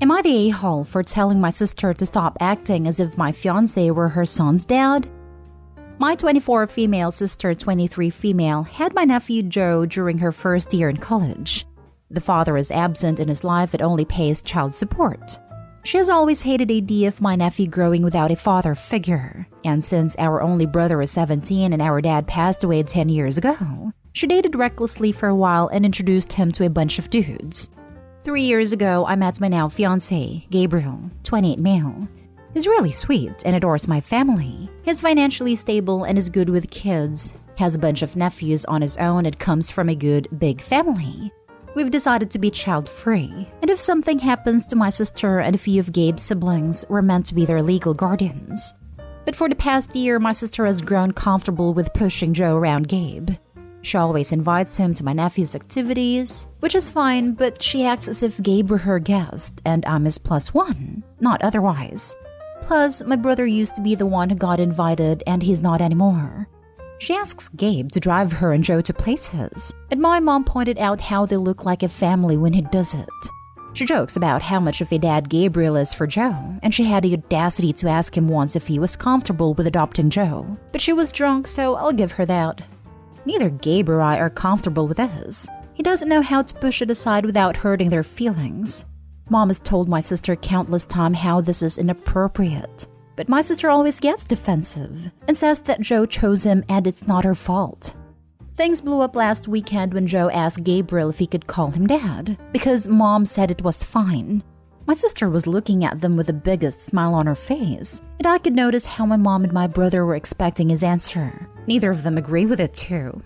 Am I the a-hole for telling my sister to stop acting as if my fiancé were her son's dad? My 24 female sister, 23 female, had my nephew Joe during her first year in college. The father is absent in his life and only pays child support. She has always hated the idea of my nephew growing without a father figure, and since our only brother is 17 and our dad passed away 10 years ago, she dated recklessly for a while and introduced him to a bunch of dudes. 3 years ago, I met my now fiancé, Gabriel, 28 male. He's really sweet and adores my family. He's financially stable and is good with kids, has a bunch of nephews on his own and comes from a good, big family. We've decided to be child-free, and if something happens to my sister and a few of Gabe's siblings, we're meant to be their legal guardians. But for the past year, my sister has grown comfortable with pushing Joe around Gabe. She always invites him to my nephew's activities, which is fine, but she acts as if Gabe were her guest and I'm his +1, not otherwise. Plus, my brother used to be the one who got invited and he's not anymore. She asks Gabe to drive her and Joe to places, and my mom pointed out how they look like a family when he does it. She jokes about how much of a dad Gabriel is for Joe, and she had the audacity to ask him once if he was comfortable with adopting Joe. But she was drunk, so I'll give her that. Neither Gabe or I are comfortable with this. He doesn't know how to push it aside without hurting their feelings. Mom has told my sister countless times how this is inappropriate. But my sister always gets defensive and says that Joe chose him and it's not her fault. Things blew up last weekend when Joe asked Gabriel if he could call him dad, because Mom said it was fine. My sister was looking at them with the biggest smile on her face, and I could notice how my mom and my brother were expecting his answer. Neither of them agree with it too.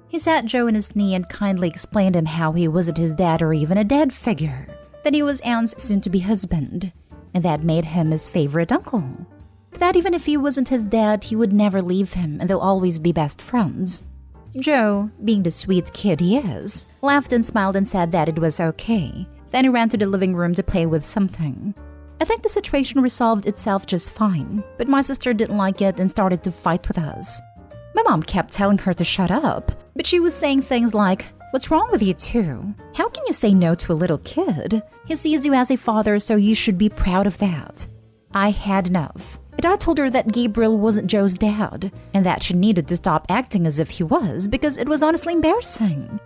He sat Joe in his knee and kindly explained him how he wasn't his dad or even a dad figure, that he was Anne's soon-to-be husband, and that made him his favorite uncle. But that even if he wasn't his dad, he would never leave him and they'll always be best friends. Joe, being the sweet kid he is, laughed and smiled and said that it was okay. Then he ran to the living room to play with something. I think the situation resolved itself just fine, but my sister didn't like it and started to fight with us. My mom kept telling her to shut up, but she was saying things like, "What's wrong with you two? How can you say no to a little kid? He sees you as a father, so you should be proud of that." I had enough, but I told her that Gabriel wasn't Joe's dad, and that she needed to stop acting as if he was because it was honestly embarrassing.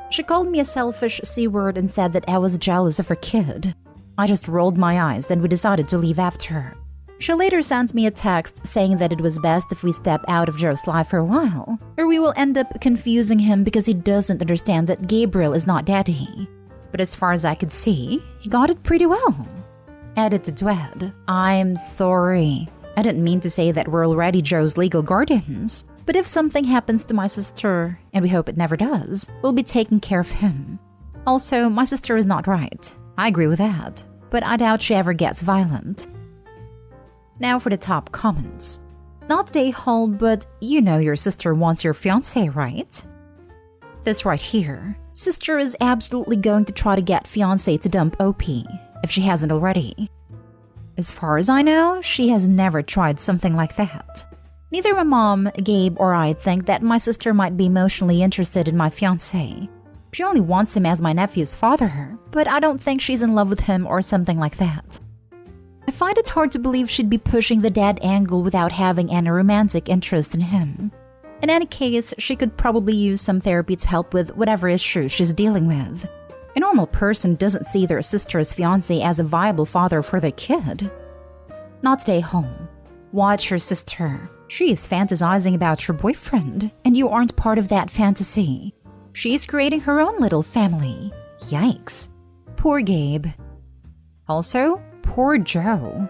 She called me a selfish C-word and said that I was jealous of her kid. I just rolled my eyes and we decided to leave after her. She later sent me a text saying that it was best if we step out of Joe's life for a while, or we will end up confusing him because he doesn't understand that Gabriel is not daddy. But as far as I could see, he got it pretty well. Edited Dwed, I'm sorry. I didn't mean to say that we're already Joe's legal guardians. But if something happens to my sister, and we hope it never does, we'll be taking care of him. Also, my sister is not right. I agree with that, but I doubt she ever gets violent. Now for the top comments. Not the a-hole, but you know your sister wants your fiancé, right? This right here. Sister is absolutely going to try to get fiancé to dump OP, if she hasn't already. As far as I know, she has never tried something like that. Neither my mom, Gabe, or I think that my sister might be emotionally interested in my fiancé. She only wants him as my nephew's father, but I don't think she's in love with him or something like that. I find it hard to believe she'd be pushing the dad angle without having any romantic interest in him. In any case, she could probably use some therapy to help with whatever issue she's dealing with. A normal person doesn't see their sister's fiancé as a viable father for their kid. Not the a-hole. Watch your sister. She is fantasizing about your boyfriend, and you aren't part of that fantasy. She's creating her own little family. Yikes. Poor Gabe. Also, poor Joe.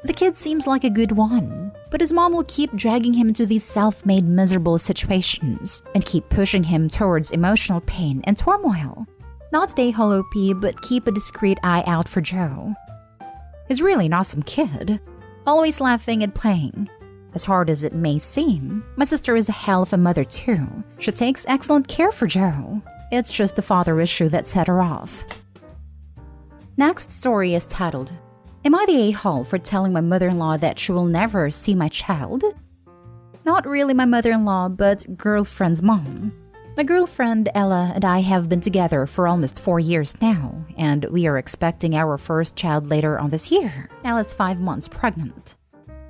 The kid seems like a good one, but his mom will keep dragging him into these self-made miserable situations and keep pushing him towards emotional pain and turmoil. Not stay hollow P, but keep a discreet eye out for Joe. He's really an awesome kid, always laughing and playing. As hard as it may seem, my sister is a hell of a mother too. She takes excellent care for Joe. It's just the father issue that set her off. Next story is titled, Am I the a-hole for telling my mother-in-law that she will never see my child? Not really my mother-in-law, but girlfriend's mom. My girlfriend Ella and I have been together for almost 4 years now, and we are expecting our first child later on this year. Ella's 5 months pregnant.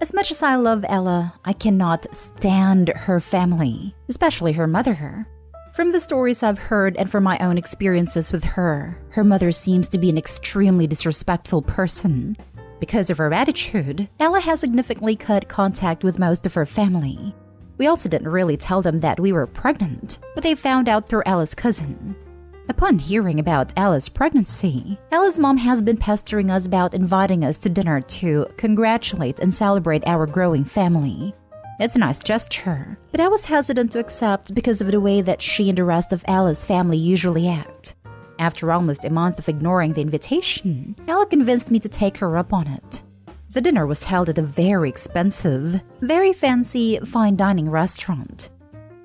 As much as I love Ella, I cannot stand her family, especially her mother. From the stories I've heard and from my own experiences with her mother seems to be an extremely disrespectful person. Because of her attitude, Ella has significantly cut contact with most of her family. We also didn't really tell them that we were pregnant, but they found out through Ella's cousin. Upon hearing about Ella's pregnancy, Ella's mom has been pestering us about inviting us to dinner to congratulate and celebrate our growing family. It's a nice gesture, but I was hesitant to accept because of the way that she and the rest of Ella's family usually act. After almost a month of ignoring the invitation, Ella convinced me to take her up on it. The dinner was held at a very expensive, very fancy fine dining restaurant.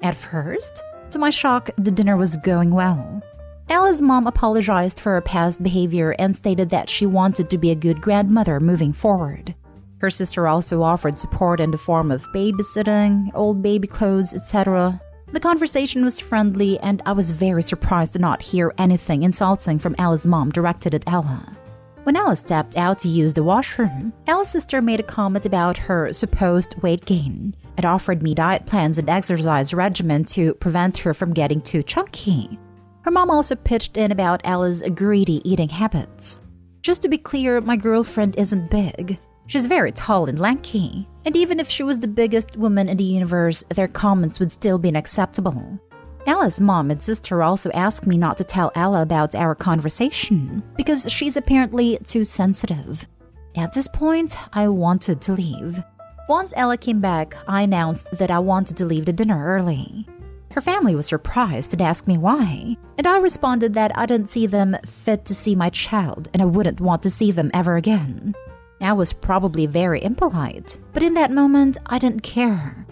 At first, to my shock, the dinner was going well. Ella's mom apologized for her past behavior and stated that she wanted to be a good grandmother moving forward. Her sister also offered support in the form of babysitting, old baby clothes, etc. The conversation was friendly, and I was very surprised to not hear anything insulting from Ella's mom directed at Ella. When Ella stepped out to use the washroom, Ella's sister made a comment about her supposed weight gain and offered me diet plans and exercise regimen to prevent her from getting too chunky. Her mom also pitched in about Ella's greedy eating habits. Just to be clear, my girlfriend isn't big. She's very tall and lanky, and even if she was the biggest woman in the universe, their comments would still be unacceptable. Ella's mom and sister also asked me not to tell Ella about our conversation because she's apparently too sensitive. At this point, I wanted to leave. Once Ella came back, I announced that I wanted to leave the dinner early. Her family was surprised and asked me why, and I responded that I didn't see them fit to see my child and I wouldn't want to see them ever again. I was probably very impolite, but in that moment, I didn't care.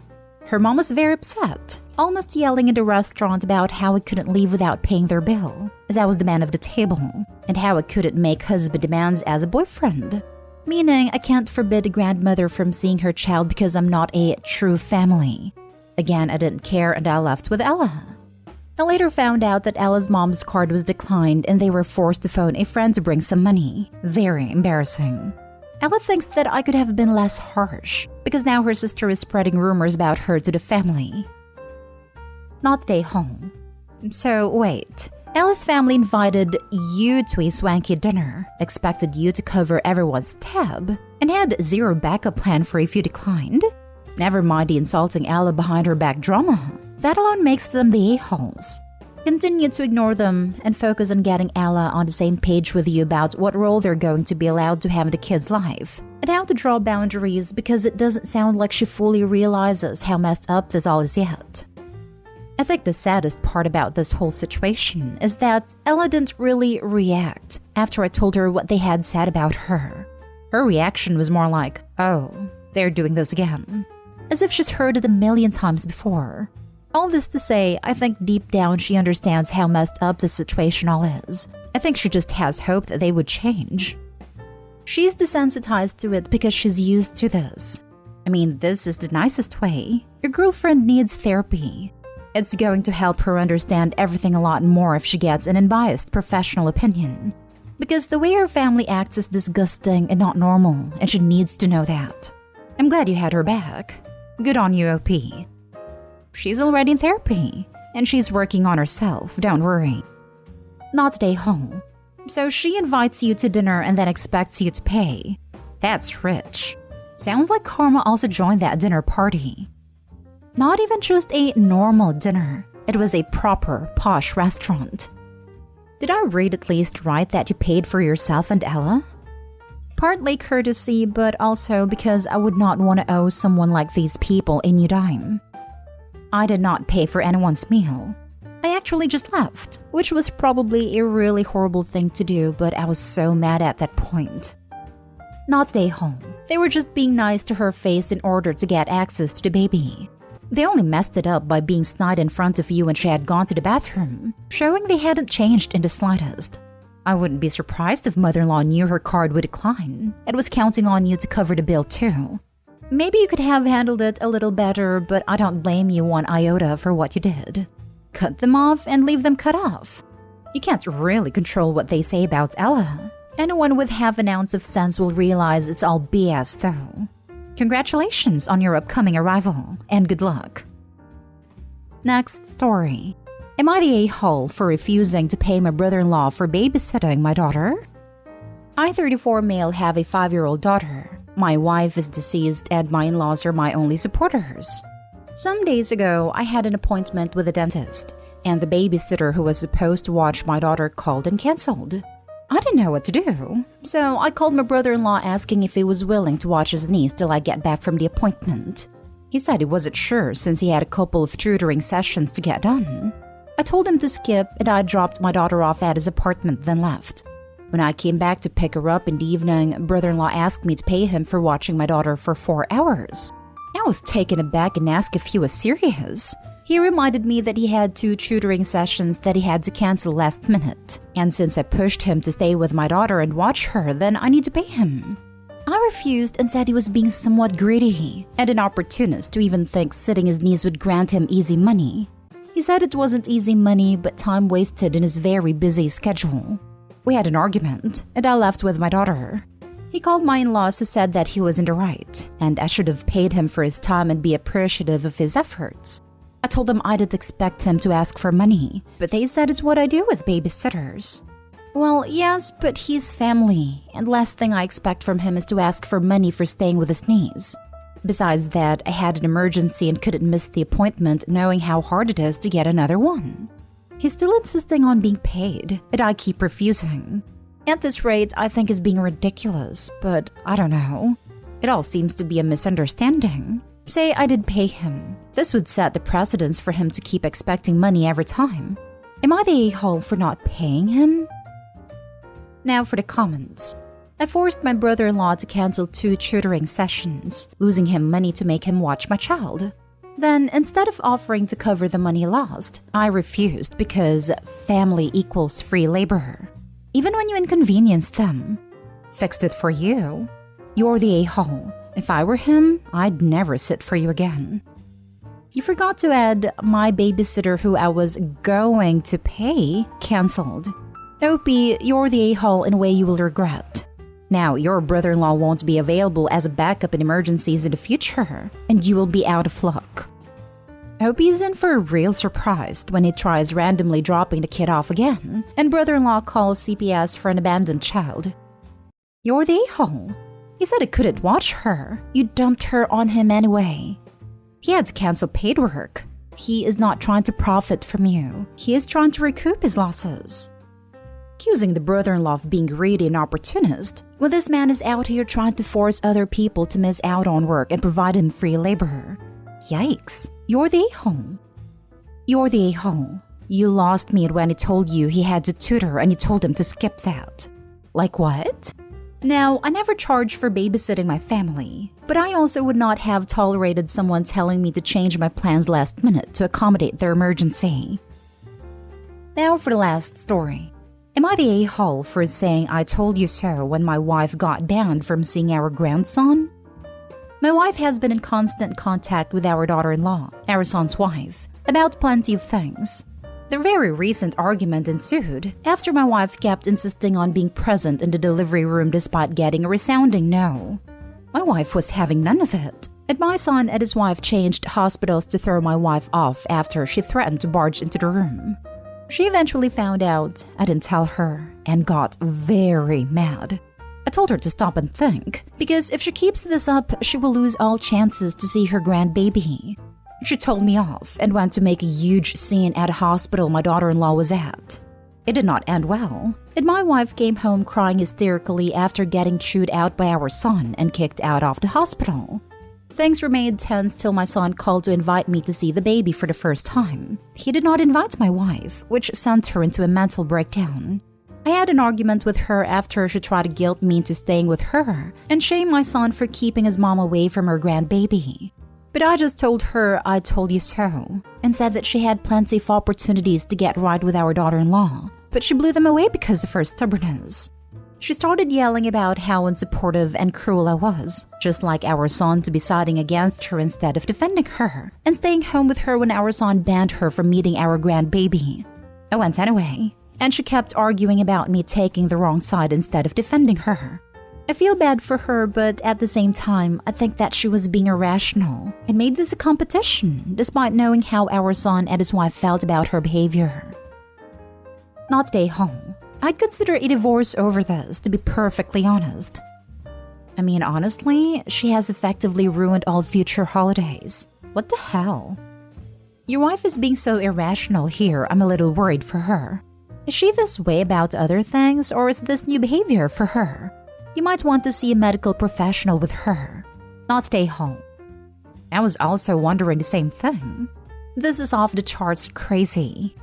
Her mom was very upset, almost yelling in the restaurant about how I couldn't leave without paying their bill, as I was the man of the table, and how I couldn't make husband demands as a boyfriend. Meaning, I can't forbid a grandmother from seeing her child because I'm not a true family. Again, I didn't care and I left with Ella. I later found out that Ella's mom's card was declined and they were forced to phone a friend to bring some money. Very embarrassing. Ella thinks that I could have been less harsh, because now her sister is spreading rumors about her to the family. Not stay home. So wait, Ella's family invited you to a swanky dinner, expected you to cover everyone's tab, and had zero backup plan for if you declined? Never mind the insulting Ella behind her back drama. That alone makes them the a-holes. Continue to ignore them and focus on getting Ella on the same page with you about what role they're going to be allowed to have in the kid's life and how to draw boundaries, because it doesn't sound like she fully realizes how messed up this all is yet. I think the saddest part about this whole situation is that Ella didn't really react after I told her what they had said about her. Her reaction was more like, "Oh, they're doing this again," as if she's heard it a million times before. All this to say, I think deep down she understands how messed up the situation all is. I think she just has hope that they would change. She's desensitized to it because she's used to this. I mean, this is the nicest way. Your girlfriend needs therapy. It's going to help her understand everything a lot more if she gets an unbiased professional opinion. Because the way her family acts is disgusting and not normal, and she needs to know that. I'm glad you had her back. Good on you, OP. She's already in therapy, and she's working on herself, don't worry. Not stay home. So she invites you to dinner and then expects you to pay. That's rich. Sounds like Karma also joined that dinner party. Not even just a normal dinner. It was a proper, posh restaurant. Did I read at least right that you paid for yourself and Ella? Partly courtesy, but also because I would not want to owe someone like these people a new dime. I did not pay for anyone's meal. I actually just left, which was probably a really horrible thing to do, but I was so mad at that point. Not stay home. They were just being nice to her face in order to get access to the baby. They only messed it up by being snide in front of you when she had gone to the bathroom, showing they hadn't changed in the slightest. I wouldn't be surprised if mother-in-law knew her card would decline and was counting on you to cover the bill too. Maybe you could have handled it a little better, but I don't blame you one iota for what you did. Cut them off and leave them cut off. You can't really control what they say about Ella. Anyone with half an ounce of sense will realize it's all BS though. Congratulations on your upcoming arrival, and good luck. Next story. Am I the a-hole for refusing to pay my brother-in-law for babysitting my daughter? I, 34 male, have a 5-year-old daughter. My wife is deceased and my in-laws are my only supporters. Some days ago, I had an appointment with a dentist, and the babysitter who was supposed to watch my daughter called and canceled. I didn't know what to do, so I called my brother-in-law asking if he was willing to watch his niece till I get back from the appointment. He said he wasn't sure since he had a couple of tutoring sessions to get done. I told him to skip and I dropped my daughter off at his apartment then left. When I came back to pick her up in the evening, brother-in-law asked me to pay him for watching my daughter for 4 hours. I was taken aback and asked if he was serious. He reminded me that he had 2 tutoring sessions that he had to cancel last minute. And since I pushed him to stay with my daughter and watch her, then I need to pay him. I refused and said he was being somewhat greedy and an opportunist to even think sitting his niece would grant him easy money. He said it wasn't easy money but time wasted in his very busy schedule. We had an argument and I left with my daughter. He called my in-laws who said that he was in the right and I should have paid him for his time and be appreciative of his efforts. I told them I didn't expect him to ask for money, but they said it's what I do with babysitters. Well, yes, but he's family, and last thing I expect from him is to ask for money for staying with his niece. Besides that, I had an emergency and couldn't miss the appointment knowing how hard it is to get another one. He's still insisting on being paid, and I keep refusing. At this rate, I think he's being ridiculous, but I don't know. It all seems to be a misunderstanding. Say I did pay him. This would set the precedence for him to keep expecting money every time. Am I the a-hole for not paying him? Now for the comments. I forced my brother-in-law to cancel 2 tutoring sessions, losing him money to make him watch my child. Then, instead of offering to cover the money lost, I refused because family equals free labor. Even when you inconvenience them. Fixed it for you. You're the a-hole. If I were him, I'd never sit for you again. You forgot to add my babysitter who I was going to pay canceled. Opie, you're the a-hole in a way you will regret. Now, your brother-in-law won't be available as a backup in emergencies in the future, and you will be out of luck. Opie's in for a real surprise when he tries randomly dropping the kid off again, and brother-in-law calls CPS for an abandoned child. You're the a-hole. He said he couldn't watch her. You dumped her on him anyway. He had to cancel paid work. He is not trying to profit from you. He is trying to recoup his losses. Accusing the brother-in-law of being greedy and opportunist, when this man is out here trying to force other people to miss out on work and provide him free labor. Yikes, you're the a-hole. You're the a-hole. You lost me when he told you he had to tutor and you told him to skip that. Like what? Now, I never charged for babysitting my family, but I also would not have tolerated someone telling me to change my plans last minute to accommodate their emergency. Now for the last story. Am I the a-hole for saying I told you so when my wife got banned from seeing our grandson? My wife has been in constant contact with our daughter-in-law, our son's wife, about plenty of things. The very recent argument ensued after my wife kept insisting on being present in the delivery room despite getting a resounding no. My wife was having none of it, and my son and his wife changed hospitals to throw my wife off after she threatened to barge into the room. She eventually found out I didn't tell her and got very mad. I told her to stop and think, because if she keeps this up, she will lose all chances to see her grandbaby. She told me off and went to make a huge scene at a hospital my daughter-in-law was at. It did not end well, and my wife came home crying hysterically after getting chewed out by our son and kicked out of the hospital. Things remained tense till my son called to invite me to see the baby for the first time. He did not invite my wife, which sent her into a mental breakdown. I had an argument with her after she tried to guilt me into staying with her and shame my son for keeping his mom away from her grandbaby. But I just told her I told you so, and said that she had plenty of opportunities to get right with our daughter-in-law, but she blew them away because of her stubbornness. She started yelling about how unsupportive and cruel I was, just like our son to be siding against her instead of defending her, and staying home with her when our son banned her from meeting our grandbaby. I went anyway, and she kept arguing about me taking the wrong side instead of defending her. I feel bad for her, but at the same time, I think that she was being irrational and made this a competition, despite knowing how our son and his wife felt about her behavior. Not stay home. I'd consider a divorce over this, to be perfectly honest. I mean, honestly, she has effectively ruined all future holidays. What the hell? Your wife is being so irrational here, I'm a little worried for her. Is she this way about other things, or is this new behavior for her? You might want to see a medical professional with her. Not stay home. I was also wondering the same thing. This is off the charts crazy.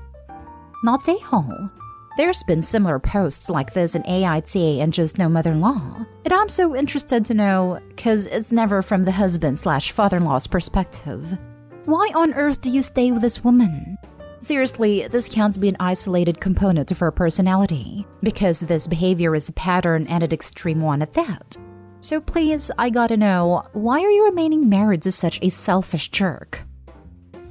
Not stay home. There's been similar posts like this in AITA and Just No Mother-in-Law. And I'm so interested to know, because it's never from the husband/father-in-law's perspective. Why on earth do you stay with this woman? Seriously, this can't be an isolated component of her personality, because this behavior is a pattern and an extreme one at that. So please, I gotta know, why are you remaining married to such a selfish jerk?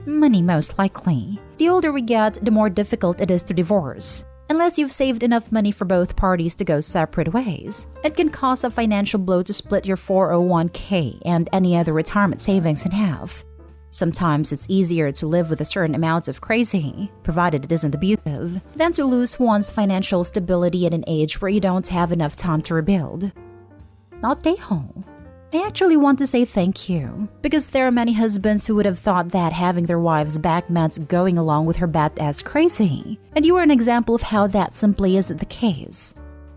Money, most likely. The older we get, the more difficult it is to divorce. Unless you've saved enough money for both parties to go separate ways, it can cause a financial blow to split your 401k and any other retirement savings in half. Sometimes it's easier to live with a certain amount of crazy, provided it isn't abusive, than to lose one's financial stability at an age where you don't have enough time to rebuild. Not stay home. I actually want to say thank you, because there are many husbands who would have thought that having their wives back meant going along with her badass crazy, and you are an example of how that simply isn't the case.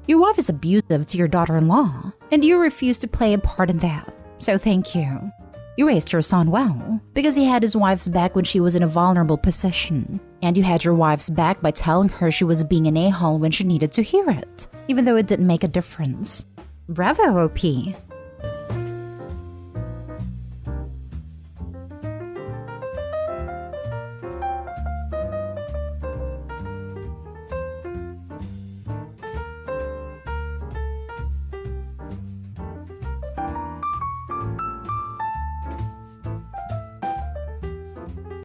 Your wife is abusive to your daughter-in-law, and you refuse to play a part in that, so thank you. You raised your son well, because he had his wife's back when she was in a vulnerable position, and you had your wife's back by telling her she was being an a-hole when she needed to hear it, even though it didn't make a difference. Bravo, OP!